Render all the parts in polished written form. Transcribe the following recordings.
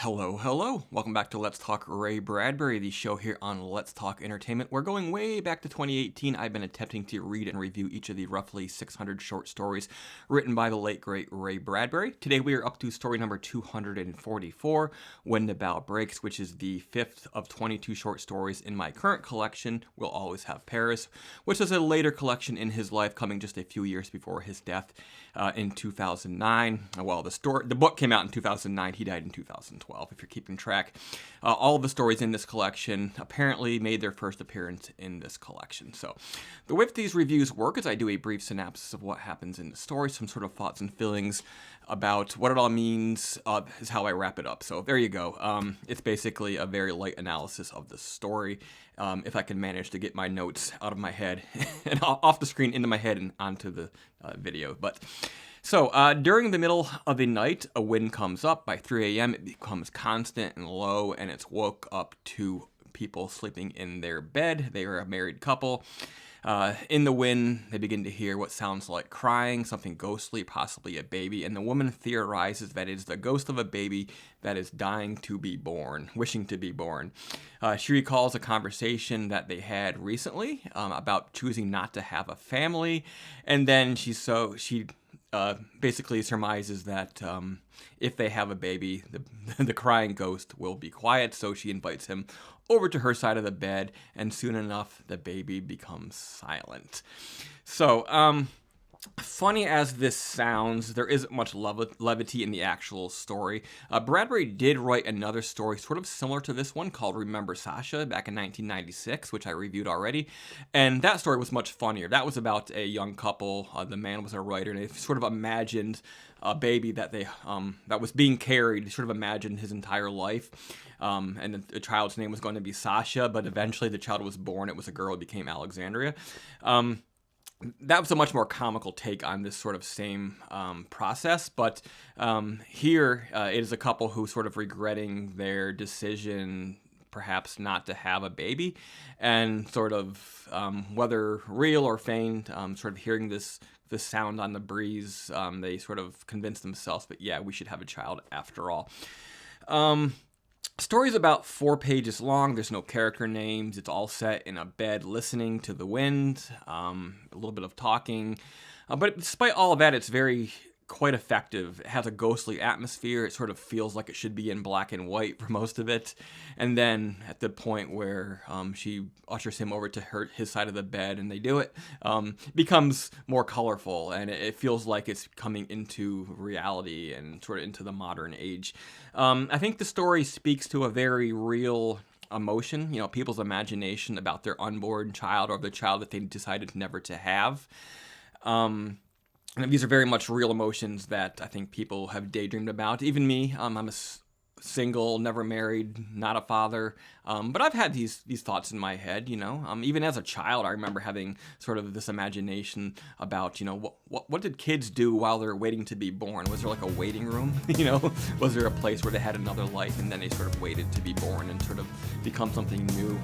Hello, hello. Welcome back to Let's Talk Ray Bradbury, the show here on Let's Talk Entertainment. We're going way back to 2018. I've been attempting to read and review each of the roughly 600 short stories written by the late, great Ray Bradbury. Today we are up to story number 244, When the Bough Breaks, which is the fifth of 22 short stories in my current collection, We'll Always Have Paris, which is a later collection in his life, coming just a few years before his death in 2009. Well, the book came out in 2009. He died in 2012, if you're keeping track. All of the stories in this collection apparently made their first appearance in this collection. So the way these reviews work is I do a brief synopsis of what happens in the story, some sort of thoughts and feelings about what it all means is how I wrap it up. So there you go. It's basically a very light analysis of the story. If I can manage to get my notes out of my head and off the screen into my head and onto the video. So during the middle of the night, a wind comes up. By 3 a.m., it becomes constant and low, and it's woke up two people sleeping in their bed. They are a married couple. In the wind, they begin to hear what sounds like crying, something ghostly, possibly a baby, and the woman theorizes that it is the ghost of a baby that is dying to be born, wishing to be born. She recalls a conversation that they had recently about choosing not to have a family, and then she basically surmises that if they have a baby, the crying ghost will be quiet, so she invites him over to her side of the bed, and soon enough, the baby becomes silent. So, funny as this sounds, there isn't much levity in the actual story. Bradbury did write another story sort of similar to this one called Remember Sasha back in 1996, which I reviewed already, and that story was much funnier. That was about a young couple. The man was a writer, and they sort of imagined a baby that that was being carried. They sort of imagined his entire life, and the child's name was going to be Sasha, but eventually the child was born. It was a girl. It became Alexandria. That was a much more comical take on this sort of same process, but here it is a couple who sort of regretting their decision perhaps not to have a baby, and sort of whether real or feigned, sort of hearing this sound on the breeze, they sort of convince themselves, but yeah, we should have a child after all. Story's about 4 pages long. There's no character names. It's all set in a bed listening to the wind, a little bit of talking. But despite all of that, it's quite effective. It has a ghostly atmosphere. It sort of feels like it should be in black and white for most of it. And then at the point where she ushers him over to his side of the bed and they do it, becomes more colorful, and it feels like it's coming into reality and sort of into the modern age. I think the story speaks to a very real emotion, people's imagination about their unborn child or the child that they decided never to have. And these are very much real emotions that I think people have daydreamed about. Even me, I'm a single, never married, not a father. But I've had these thoughts in my head, Even as a child, I remember having sort of this imagination about, what did kids do while they're waiting to be born? Was there like a waiting room? Was there a place where they had another life and then they sort of waited to be born and sort of become something new?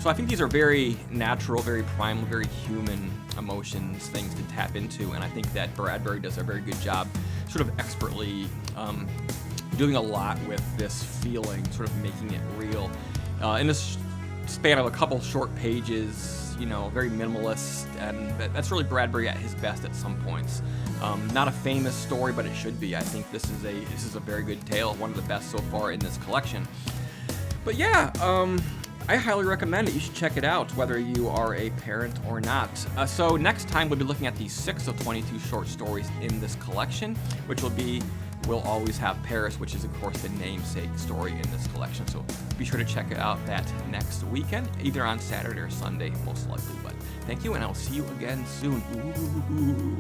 So I think these are very natural, very primal, very human emotions, things to tap into. And I think that Bradbury does a very good job sort of expertly doing a lot with this feeling, sort of making it real. In this span of a couple short pages, very minimalist, and that's really Bradbury at his best at some points. Not a famous story, but it should be. I think this is a very good tale, one of the best so far in this collection. But yeah, I highly recommend it. You should check it out, whether you are a parent or not. So next time we'll be looking at the 6 of 22 short stories in this collection, which will be We'll Always Have Paris, which is, of course, the namesake story in this collection. So be sure to check out that next weekend, either on Saturday or Sunday, most likely. But thank you, and I'll see you again soon. Ooh.